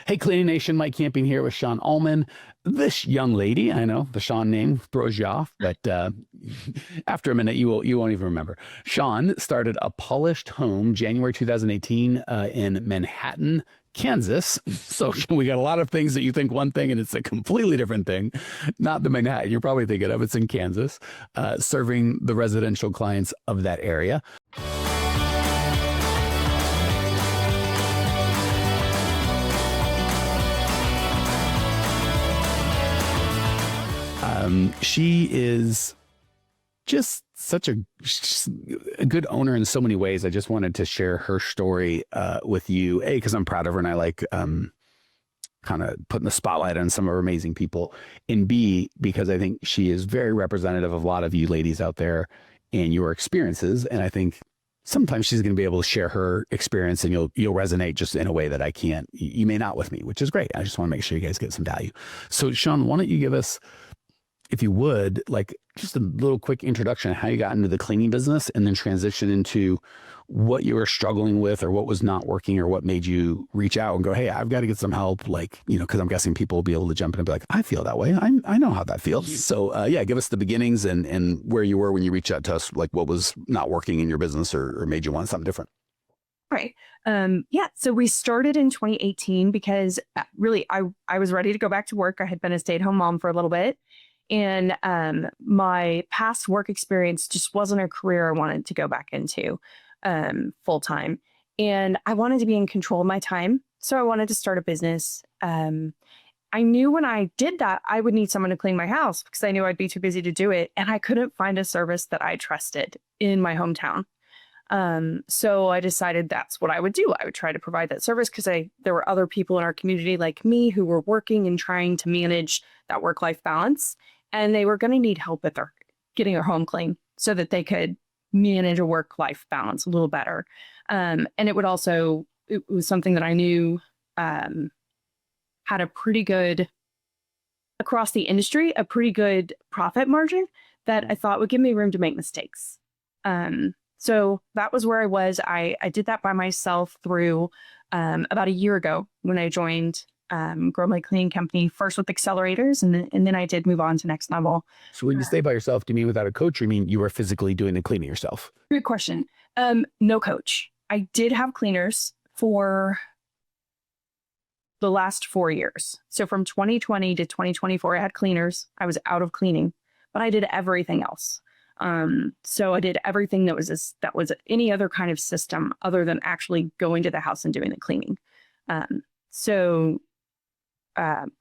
Hey, Cleaning Nation, Mike Campion here with Shawn Allman. This young lady, I know the Shawn name throws you off, but after a minute, you won't even remember. Shawn started a polished home January 2018 in Manhattan, Kansas. So we got a lot of things that you think one thing and it's a completely different thing. Not the Manhattan you're probably thinking of. It's in Kansas, serving the residential clients of that area. She is just such a good owner in so many ways. I just wanted to share her story with you. A, because I'm proud of her and I like kind of putting the spotlight on some of her amazing people. And B, because I think she is very representative of a lot of you ladies out there and your experiences. And I think sometimes she's going to be able to share her experience and you'll resonate just in a way that I can't. You may not with me, which is great. I just want to make sure you guys get some value. So Shawn, why don't you give us, if you would, like just a little quick introduction of how you got into the cleaning business and then transition into what you were struggling with or what was not working or what made you reach out and go, hey, I've got to get some help. Like, you know, because I'm guessing people will be able to jump in and be like, I feel that way. I know how that feels. So yeah, give us the beginnings and where you were when you reached out to us, like what was not working in your business or made you want something different. Right. Yeah. So we started in 2018 because really I was ready to go back to work. I had been a stay-at-home mom for a little bit. And my past work experience just wasn't a career I wanted to go back into full time. And I wanted to be in control of my time. So I wanted to start a business. I knew when I did that, I would need someone to clean my house because I knew I'd be too busy to do it. And I couldn't find a service that I trusted in my hometown. So I decided that's what I would do. I would try to provide that service because there were other people in our community like me who were working and trying to manage that work-life balance. And they were going to need help with getting their home clean so that they could manage a work-life balance a little better. And it was something that I knew had a pretty good, across the industry, a pretty good profit margin that I thought would give me room to make mistakes. So that was where I was. I did that by myself through about a year ago when I joined Grow My Cleaning Company, first with accelerators, and then I did move on to next level. So when you stay by yourself, do you mean without a coach or you mean you were physically doing the cleaning yourself? Good question. No coach. I did have cleaners for the last 4 years. So from 2020 to 2024, I had cleaners. I was out of cleaning, but I did everything else. So I did everything that was any other kind of system other than actually going to the house and doing the cleaning. So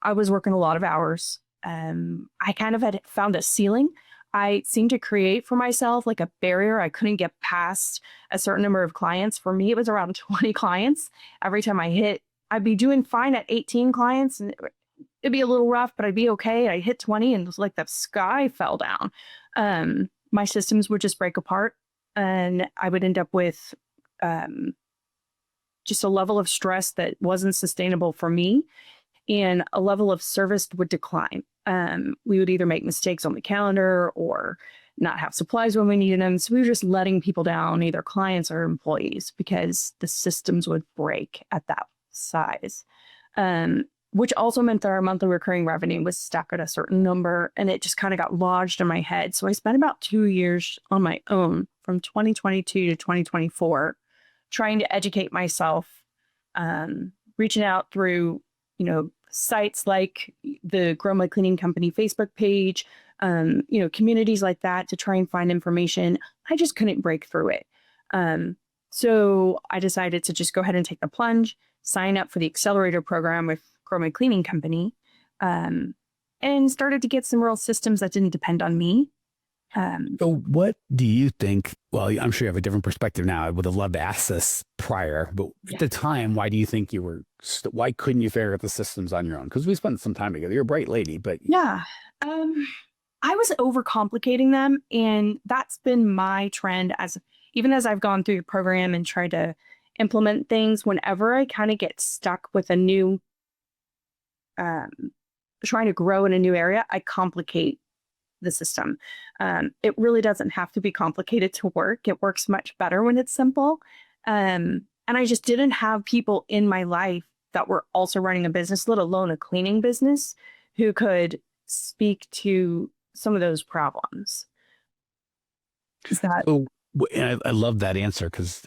I was working a lot of hours. I kind of had found a ceiling. I seemed to create for myself like a barrier. I couldn't get past a certain number of clients. For me, it was around 20 clients. Every time I'd be doing fine at 18 clients and it'd be a little rough, but I'd be okay. I hit 20 and it was like the sky fell down. My systems would just break apart and I would end up with just a level of stress that wasn't sustainable for me and a level of service would decline. We would either make mistakes on the calendar or not have supplies when we needed them. So we were just letting people down, either clients or employees, because the systems would break at that size. Which also meant that our monthly recurring revenue was stuck at a certain number and it just kind of got lodged in my head. So I spent about 2 years on my own from 2022 to 2024, trying to educate myself, reaching out through, sites like the Grow My Cleaning Company Facebook page, communities like that to try and find information. I just couldn't break through it. So I decided to just go ahead and take the plunge, sign up for the accelerator program with Grow My Cleaning Company, and started to get some real systems that didn't depend on me. So what do you think? Well, I'm sure you have a different perspective now. I would have loved to ask this prior, but at the time, why do you think why couldn't you figure out the systems on your own? Because we spent some time together. You're a bright lady, but yeah, I was overcomplicating them. And that's been my trend even as I've gone through the program and tried to implement things. Whenever I kind of get stuck with a new, trying to grow in a new area, I complicate the system. It really doesn't have to be complicated to work. It works much better when it's simple. And I just didn't have people in my life that were also running a business, let alone a cleaning business, who could speak to some of those problems. Is that So, and I love that answer because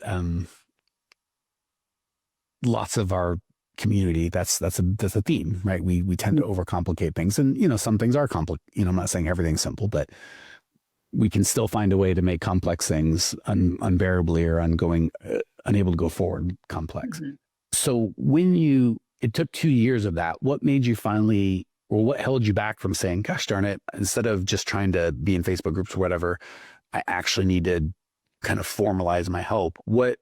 lots of our community, that's a theme, right? We tend to overcomplicate things, and some things are complex. I'm not saying everything's simple, but we can still find a way to make complex things unbearably or unable to go forward complex. Mhm. So it took 2 years of that. What made you finally, or what held you back from saying, gosh darn it, instead of just trying to be in Facebook groups or whatever, I actually need to kind of formalize my help? What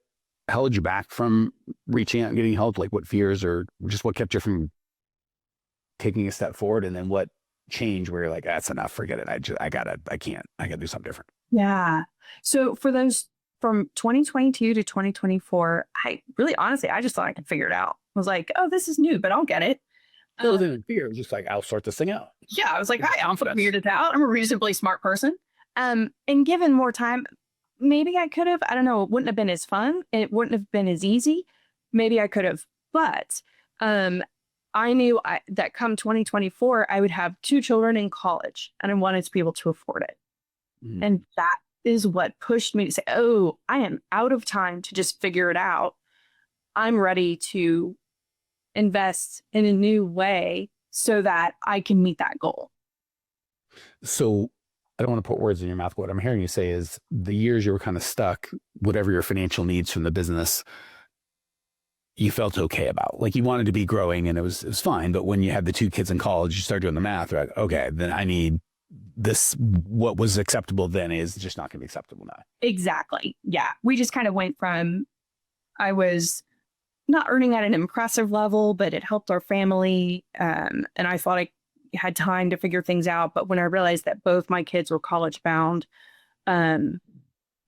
held you back from reaching out and getting help? Like what fears or just what kept you from taking a step forward? And then what changed where you're like, that's enough, forget it. I gotta do something different. Yeah. So for those from 2022 to 2024, honestly, I just thought I could figure it out. I was like, oh, this is new, but I'll get it. It wasn't fear. It was just like, I'll sort this thing out. Yeah. I was like, I'm figured it out. I'm a reasonably smart person. And given more time, maybe I could have, I don't know, it wouldn't have been as fun. It wouldn't have been as easy. Maybe I could have, but I knew that come 2024, I would have 2 children in college and I wanted to be able to afford it. Mm-hmm. And that is what pushed me to say, oh, I am out of time to just figure it out. I'm ready to invest in a new way so that I can meet that goal. So I don't want to put words in your mouth. What I'm hearing you say is the years you were kind of stuck, whatever your financial needs from the business, you felt okay about. Like you wanted to be growing and it was fine. But when you had the 2 kids in college, you start doing the math, right? Okay, then I need this. What was acceptable then is just not going to be acceptable now. Exactly. Yeah. We just kind of went from, I was not earning at an impressive level, but it helped our family. And I thought I had time to figure things out. But when I realized that both my kids were college bound, and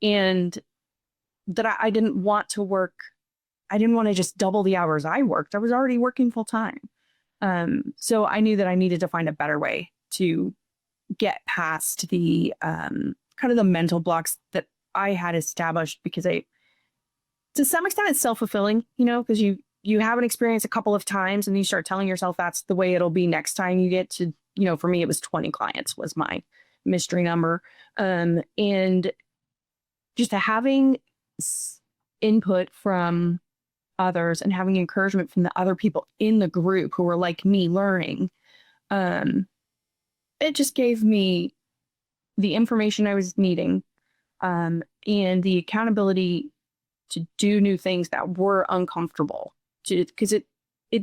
that I didn't want to work, I didn't want to just double the hours I worked. I was already working full time. So I knew that I needed to find a better way to get past the kind of the mental blocks that I had established, because to some extent it's self-fulfilling, because you have an experience a couple of times and you start telling yourself that's the way it'll be next time you get to, for me, it was 20 clients was my mystery number. And just having input from others and having encouragement from the other people in the group who were like me learning, it just gave me the information I was needing, and the accountability to do new things that were uncomfortable, because it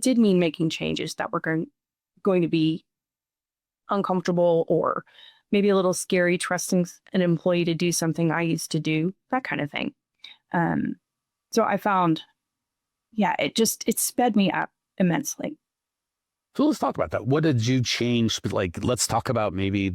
did mean making changes that were going to be uncomfortable or maybe a little scary, trusting an employee to do something I used to do, that kind of thing. So I found, it sped me up immensely. So let's talk about that. What did you change? Like, let's talk about maybe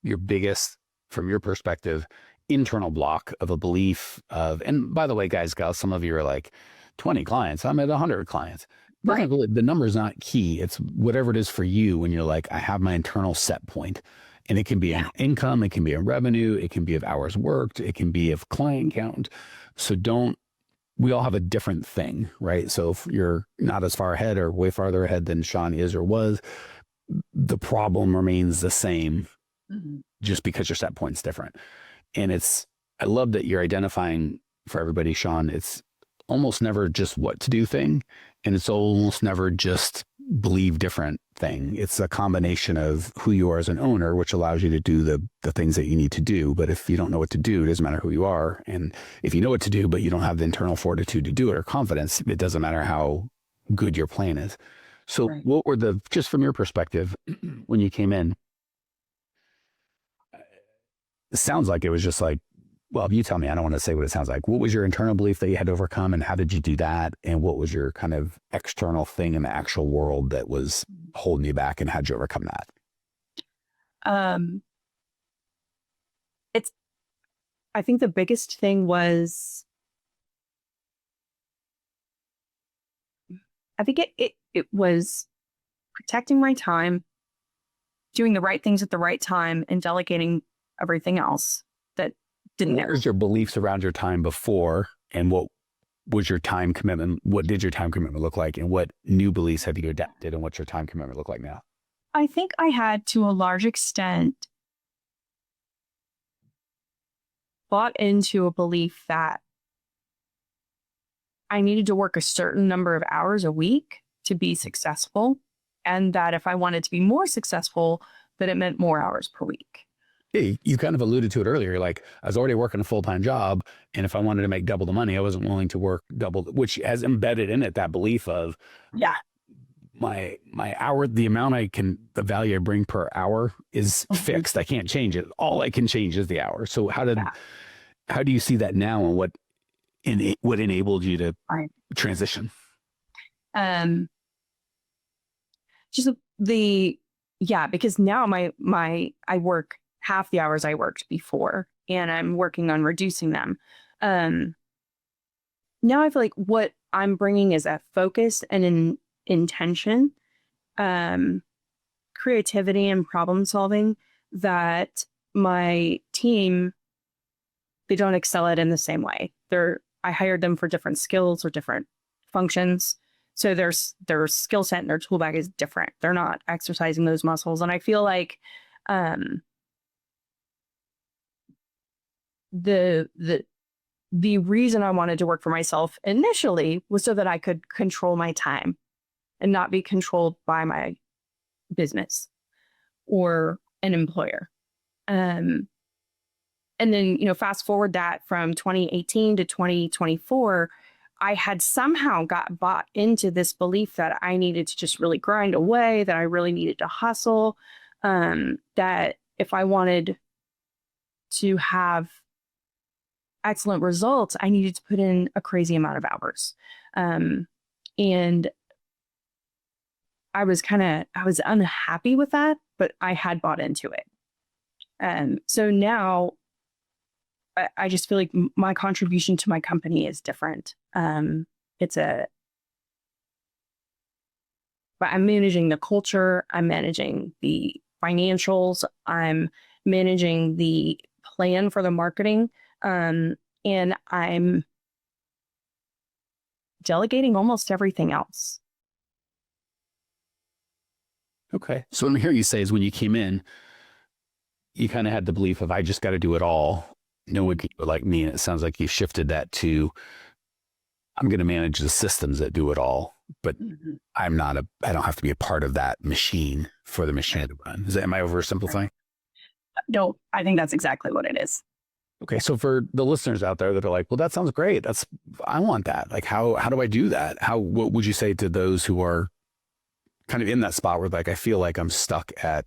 your biggest, from your perspective, internal block of a belief of, and by the way, guys, gals, some of you are like 20 clients. I'm at 100 clients. Right. The number is not key. It's whatever it is for you when you're like, I have my internal set point. And it can be an income, it can be a revenue, it can be of hours worked, it can be of client count. So we all have a different thing, right? So if you're not as far ahead or way farther ahead than Shawn is or was, the problem remains the same, just because your set point's different. And I love that you're identifying for everybody, Shawn, it's almost never just what to do thing. And it's almost never just believe different thing. It's a combination of who you are as an owner, which allows you to do the things that you need to do. But if you don't know what to do, it doesn't matter who you are. And if you know what to do, but you don't have the internal fortitude to do it or confidence, it doesn't matter how good your plan is. So What were just from your perspective, when you came in, it sounds like it was just like, well, you tell me, I don't want to say what it sounds like. What was your internal belief that you had to overcome and how did you do that? And what was your kind of external thing in the actual world that was holding you back, and how'd you overcome that? I think the biggest thing was, I think it was protecting my time, doing the right things at the right time, and delegating everything else that didn't. What was your beliefs around your time before, and what was your time commitment? What did your time commitment look like? And what new beliefs have you adapted? And what's your time commitment look like now? I think I had, to a large extent, bought into a belief that I needed to work a certain number of hours a week to be successful. And that if I wanted to be more successful, that it meant more hours per week. Yeah, you kind of alluded to it earlier. Like, I was already working a full-time job, and if I wanted to make double the money, I wasn't willing to work double, which has embedded in it that belief of my hour, the value I bring per hour is fixed. I can't change it. All I can change is the hour. So how do you see that now, and what enabled you to transition? Because now I work half the hours I worked before, and I'm working on reducing them. Now I feel like what I'm bringing is a focus and an intention, creativity and problem solving that my team, they don't excel at in the same way. I hired them for different skills or different functions. So their skill set and their tool bag is different. They're not exercising those muscles. And I feel like the reason I wanted to work for myself initially was so that I could control my time and not be controlled by my business or an employer. And then, fast forward that from 2018 to 2024, I had somehow got bought into this belief that I needed to just really grind away, that I really needed to hustle, that if I wanted to have excellent results, I needed to put in a crazy amount of hours. And I was unhappy with that, but I had bought into it. So now I just feel like my contribution to my company is different. But I'm managing the culture, I'm managing the financials, I'm managing the plan for the marketing, and I'm delegating almost everything else. Okay. So what I'm hearing you say is when you came in, you kind of had the belief of, I just got to do it all. No one can do it like me. And it sounds like you shifted that to, I'm going to manage the systems that do it all, but I don't have to be a part of that machine for the machine to run. Am I oversimplifying? No, I think that's exactly what it is. Okay. So for the listeners out there that are like, well, that sounds great. I want that. Like, how do I do that? What would you say to those who are kind of in that spot where, like, I feel like I'm stuck at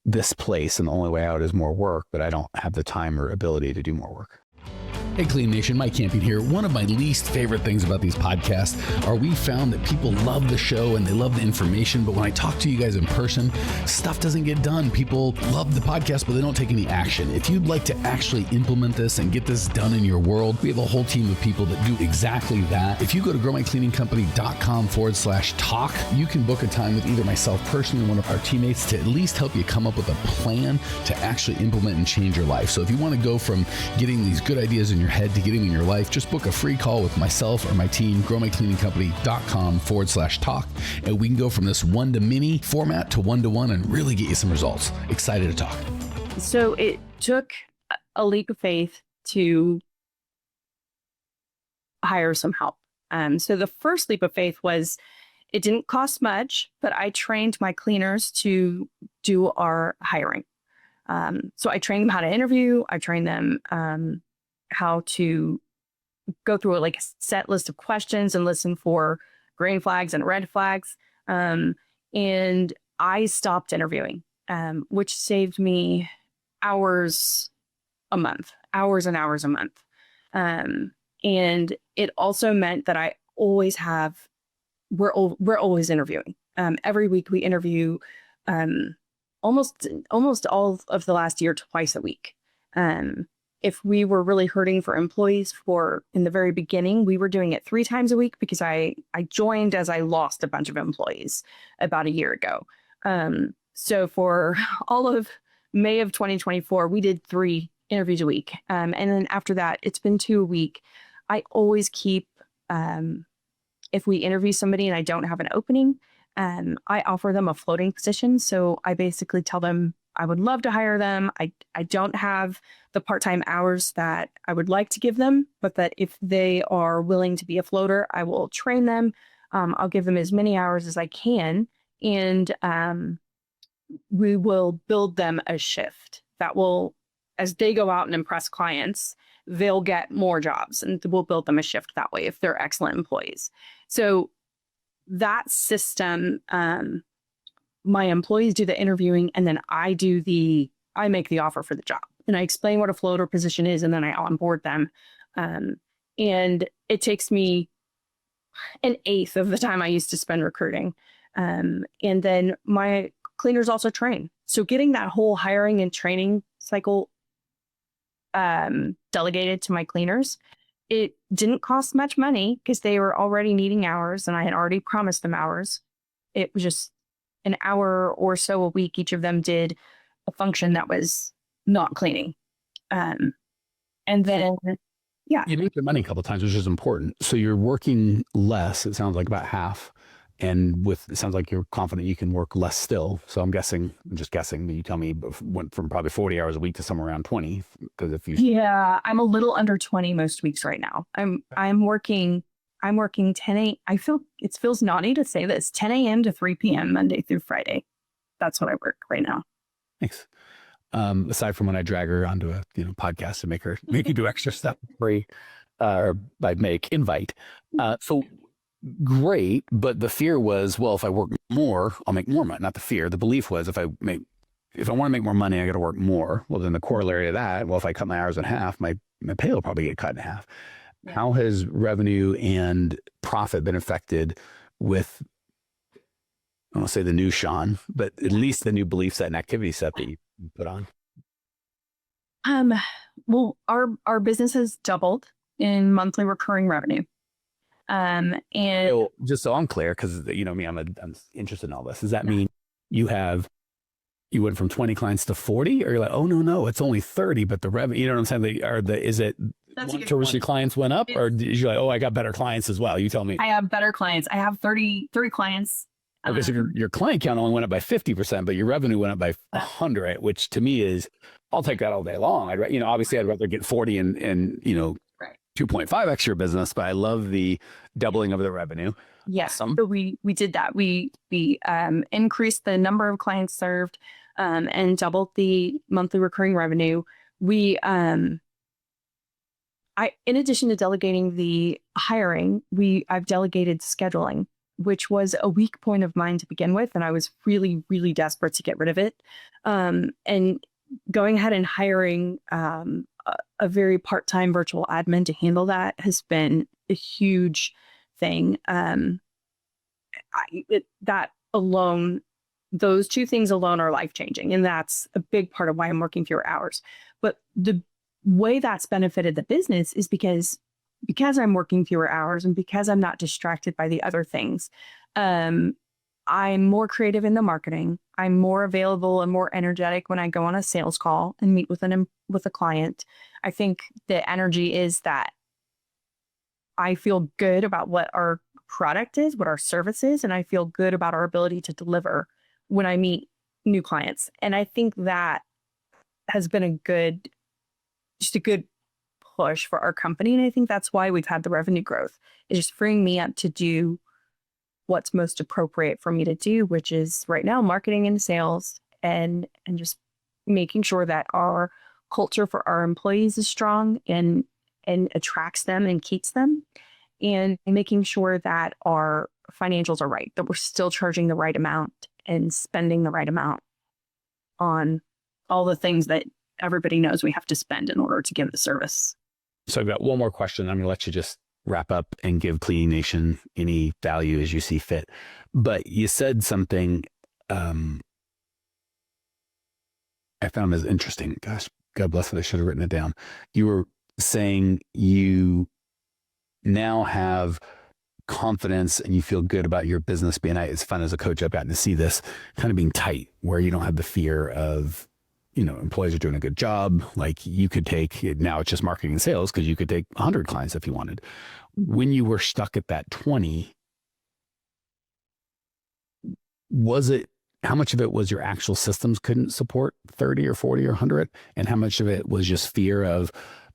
this place and the only way out is more work, but I don't have the time or ability to do more work? Hey, Clean Nation, Mike Campion here. One of my least favorite things about these podcasts are we found that people love the show and they love the information, but when I talk to you guys in person, stuff doesn't get done. People love the podcast, but they don't take any action. If you'd like to actually implement this and get this done in your world, we have a whole team of people that do exactly that. If you go to growmycleaningcompany.com/talk, you can book a time with either myself personally or one of our teammates to at least help you come up with a plan to actually implement and change your life. So if you want to go from getting these good ideas in your head to getting in your life, just book a free call with myself or my team, growmycleaningcompany.com/talk, and we can go from this one-to-many format to one-to-one and really get you some results. Excited to talk. So it took a leap of faith to hire some help. So the first leap of faith was, it didn't cost much, but I trained my cleaners to do our hiring. So I trained them how to interview. I trained them how to go through a set list of questions and listen for green flags and red flags. And I stopped interviewing, which saved me hours and hours a month. And it also meant that we're always interviewing. Every week we interview almost all of the last year, twice a week. If we were really hurting for employees in the very beginning, we were doing it 3 times a week because I joined as I lost a bunch of employees about a year ago. So for all of May of 2024, we did 3 interviews a week. And then after that, it's been 2 a week. I always keep, if we interview somebody and I don't have an opening, I offer them a floating position. So I basically tell them I would love to hire them. I don't have the part-time hours that I would like to give them, but that if they are willing to be a floater, I will train them. I'll give them as many hours as I can. And we will build them a shift that will, as they go out and impress clients, they'll get more jobs, and we'll build them a shift that way if they're excellent employees. So that system, my employees do the interviewing, and then I make the offer for the job, and I explain what a floater position is, and then I onboard them. And it takes me an eighth of the time I used to spend recruiting. And then my cleaners also train. So getting that whole hiring and training cycle delegated to my cleaners, it didn't cost much money because they were already needing hours and I had already promised them hours. It was just an hour or so a week. Each of them did a function that was not cleaning. And then, yeah. You make your money a couple of times, which is important. So you're working less, it sounds like about half. And it sounds like you're confident you can work less still. So I'm just guessing, but you tell me went from probably 40 hours a week to somewhere around 20. Because yeah, I'm a little under 20 most weeks right now. I'm working 10 a.m. It feels naughty to say this, 10 a.m. to 3 p.m. Monday through Friday. That's what I work right now. Thanks. Aside from when I drag her onto a podcast to make her do extra stuff free, or by invite. So great, but the fear was, well, if I work more, I'll make more money. Not the fear. The belief was if I want to make more money, I got to work more. Well, then the corollary of that, well, if I cut my hours in half, my pay will probably get cut in half. Yeah. How has revenue and profit been affected with, I don't want to say the new Shawn, but at least the new belief set and activity set that you put on? Well, our business has doubled in monthly recurring revenue. And so, just so I'm clear, because me, I'm interested in all this. Does that mean you went from 20 clients to 40, or you're like, oh no, it's only 30, but the revenue, you know what I'm saying? Is it towards your clients went up, or did you like, oh, I got better clients as well? You tell me. I have better clients. I have 30 clients. Okay, so your client count only went up by 50%, but your revenue went up by 100, which to me is, I'll take that all day long. Obviously I'd rather get 40 and 2.5x your business, but I love the doubling of the revenue. Yes. Awesome. So we did that. We increased the number of clients served, and doubled the monthly recurring revenue. We, in addition to delegating the hiring, I've delegated scheduling, which was a weak point of mine to begin with. And I was really, really desperate to get rid of it. And going ahead and hiring, a very part-time virtual admin to handle that has been a huge thing. That alone, those two things alone are life-changing. And that's a big part of why I'm working fewer hours. But the way that's benefited the business is because I'm working fewer hours and because I'm not distracted by the other things. I'm more creative in the marketing. I'm more available and more energetic when I go on a sales call and meet with a client. I think the energy is that I feel good about what our product is, what our service is, and I feel good about our ability to deliver when I meet new clients. And I think that has been a good push for our company. And I think that's why we've had the revenue growth, is just freeing me up to do what's most appropriate for me to do, which is right now marketing and sales, and just making sure that our culture for our employees is strong and attracts them and keeps them, and making sure that our financials are right, that we're still charging the right amount and spending the right amount on all the things that everybody knows we have to spend in order to give the service. So I've got one more question. I'm going to let you just wrap up and give Cleaning Nation any value as you see fit. But you said something I found as interesting. Gosh, God bless it. I should have written it down. You were saying you now have confidence and you feel good about your business being, it's fun as a coach. I've gotten to see this kind of being tight, where you don't have the fear of employees are doing a good job. Like you could take, now it's just marketing and sales because you could take 100 clients if you wanted. When you were stuck at that 20, how much of it was your actual systems couldn't support 30 or 40 or 100? And how much of it was just fear of,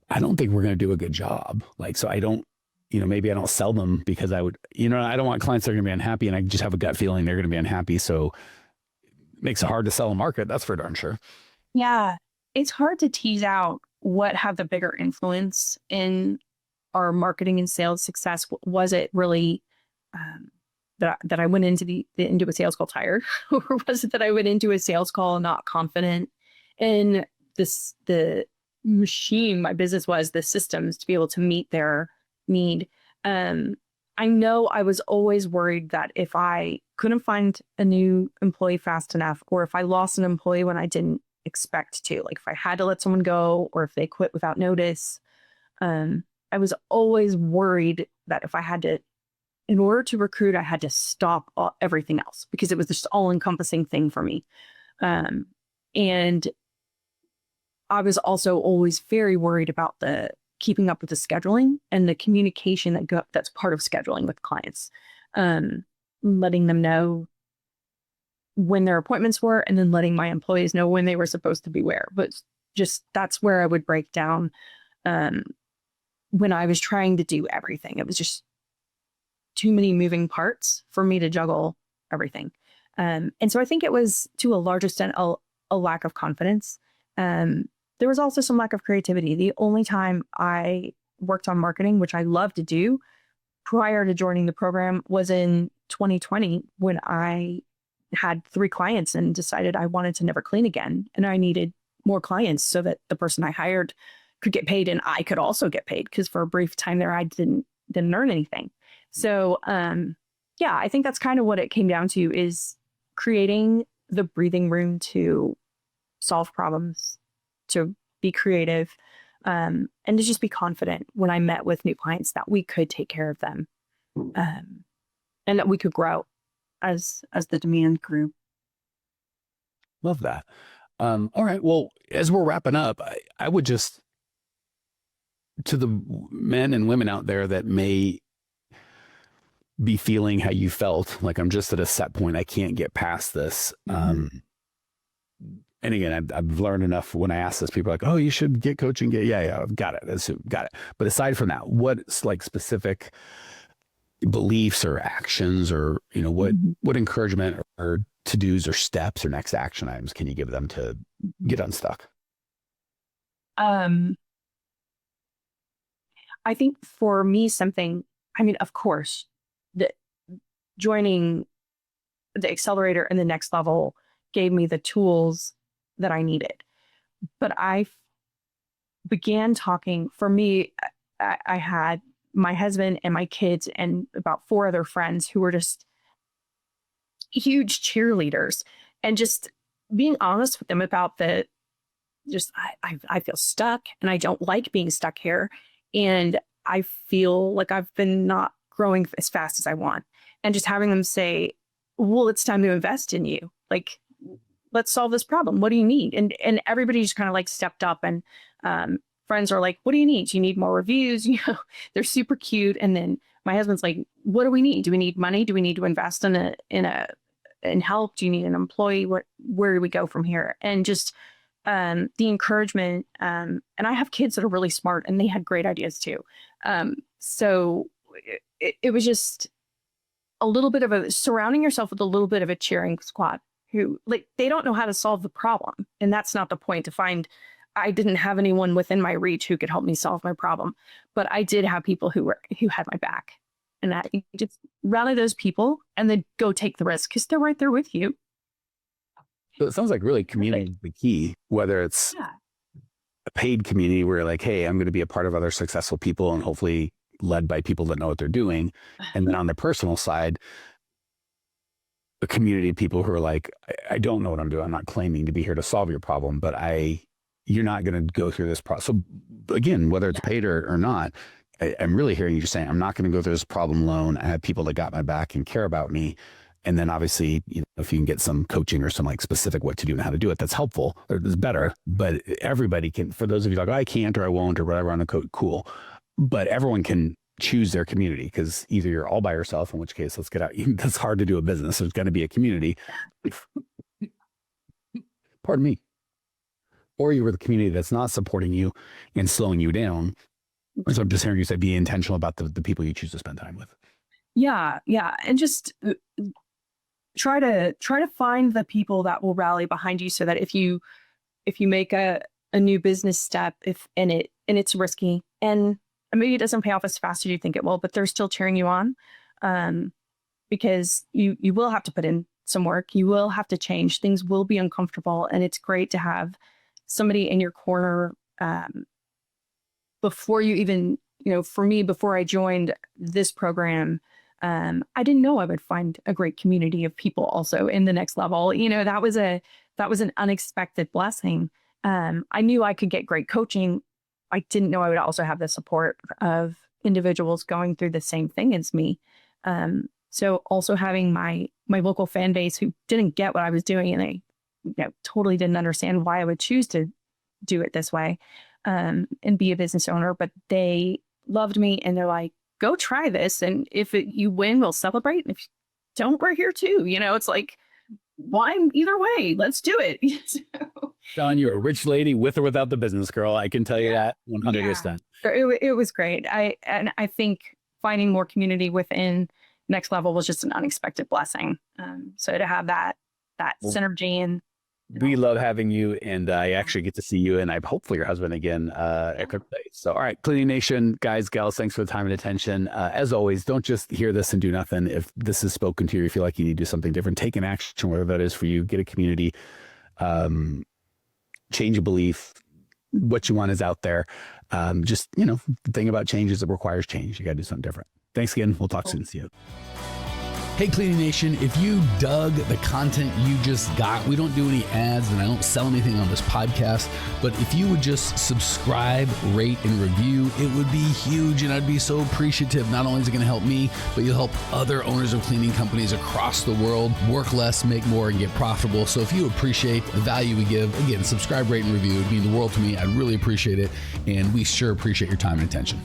I don't think we're going to do a good job. Like, so I don't, maybe I don't sell them because I would, I don't want clients that are going to be unhappy, and I just have a gut feeling they're going to be unhappy. So it makes it hard to sell a market. That's for darn sure. Yeah. It's hard to tease out what had the bigger influence in our marketing and sales success. Was it really that I went into into a sales call tired, or was it that I went into a sales call not confident in the machine my business was, the systems to be able to meet their need? I know I was always worried that if I couldn't find a new employee fast enough, or if I lost an employee when I didn't expect to, like if I had to let someone go, or if they quit without notice, I was always worried that if I had to, in order to recruit, I had to stop everything else, because it was this all-encompassing thing for me. And I was also always very worried about the keeping up with the scheduling and the communication that's part of scheduling with clients, letting them know when their appointments were, and then letting my employees know when they were supposed to be where. But just that's where I would break down when I was trying to do everything. It was just too many moving parts for me to juggle everything. And so I think it was, to a large extent, a lack of confidence. There was also some lack of creativity. The only time I worked on marketing, which I love to do, prior to joining the program, was in 2020, when I had 3 clients and decided I wanted to never clean again. And I needed more clients so that the person I hired could get paid and I could also get paid, because for a brief time there, I didn't earn anything. So, yeah, I think that's kind of what it came down to, is creating the breathing room to solve problems, to be creative, and to just be confident when I met with new clients that we could take care of them, and that we could grow as the demand grew. Love that. All right. Well, as we're wrapping up, I would just, to the men and women out there that may be feeling how you felt, like, I'm just at a set point, I can't get past this. And again, I've learned enough when I ask this, people are like, oh, you should get coaching. Yeah, I've got it. Got it. But aside from that, what's like specific beliefs or actions, or, what encouragement or to-dos or steps or next action items can you give them to get unstuck? I think for me, of course, joining the accelerator and the next level gave me the tools that I needed. But I began talking, for me, I had my husband and my kids and about 4 other friends who were just huge cheerleaders, and just being honest with them about I feel stuck, and I don't like being stuck here. And I feel like I've been not growing as fast as I want. And just having them say, well, it's time to invest in you. Like, let's solve this problem. What do you need? And everybody just kind of like stepped up, and friends are like, what do you need? Do you need more reviews? They're super cute. And then my husband's like, what do we need? Do we need money? Do we need to invest in help? Do you need an employee? Where do we go from here? And just the encouragement. And I have kids that are really smart, and they had great ideas too. So it was just a little bit of surrounding yourself with a little bit of a cheering squad who, like, they don't know how to solve the problem. And that's not the point. I didn't have anyone within my reach who could help me solve my problem, but I did have people who had my back, and that you just rally those people and then go take the risk, because they're right there with you. So it sounds like really community is the key, whether it's a paid community where, like, hey, I'm going to be a part of other successful people, and hopefully led by people that know what they're doing. And then on the personal side, a community of people who are like, I don't know what I'm doing. I'm not claiming to be here to solve your problem, but you're not going to go through this process. So again, whether it's paid or not, I'm really hearing you saying, I'm not going to go through this problem alone. I have people that got my back and care about me. And then obviously, if you can get some coaching or some like specific what to do and how to do it, that's helpful or it's better. But everybody can, for those of you like, oh, I can't, or I won't, or whatever on a code, cool. But everyone can choose their community, because either you're all by yourself, in which case, let's get out. That's hard to do a business. There's going to be a community. Pardon me. Or you were the community that's not supporting you and slowing you down. So I'm just hearing you say, be intentional about the people you choose to spend time with. Yeah. And just try to find the people that will rally behind you, so that if you make a new business step, and it's risky and maybe it doesn't pay off as fast as you think it will, but they're still cheering you on, because you will have to put in some work. You will have to change. Things will be uncomfortable, and it's great to have somebody in your corner before you even, for me, before I joined this program, I didn't know I would find a great community of people also in the next level. That was an unexpected blessing. I knew I could get great coaching. I didn't know I would also have the support of individuals going through the same thing as me. So also having my local fan base who didn't get what I was doing, and they totally didn't understand why I would choose to do it this way, and be a business owner, but they loved me, and they're like, go try this. And if you win, we'll celebrate. And if you don't, we're here too. It's like, why either way, let's do it. Shawn, you're a rich lady with or without the business, girl. I can tell you that 100%. Yeah. It was great. I think finding more community within Next Level was just an unexpected blessing. So to have that synergy and we love having you, and I actually get to see you and hopefully your husband again at Crypto Days. So, all right, Cleaning Nation, guys, gals, thanks for the time and attention. As always, don't just hear this and do nothing. If this is spoken to you, you feel like you need to do something different, take an action, whatever that is for you. Get a community, change a belief. What you want is out there. Just, the thing about change is it requires change. You got to do something different. Thanks again. We'll talk soon. See you. Hey, Cleaning Nation, if you dug the content you just got, we don't do any ads and I don't sell anything on this podcast, but if you would just subscribe, rate, and review, it would be huge, and I'd be so appreciative. Not only is it going to help me, but you'll help other owners of cleaning companies across the world work less, make more, and get profitable. So if you appreciate the value we give, again, subscribe, rate, and review. It would mean the world to me. I'd really appreciate it, and we sure appreciate your time and attention.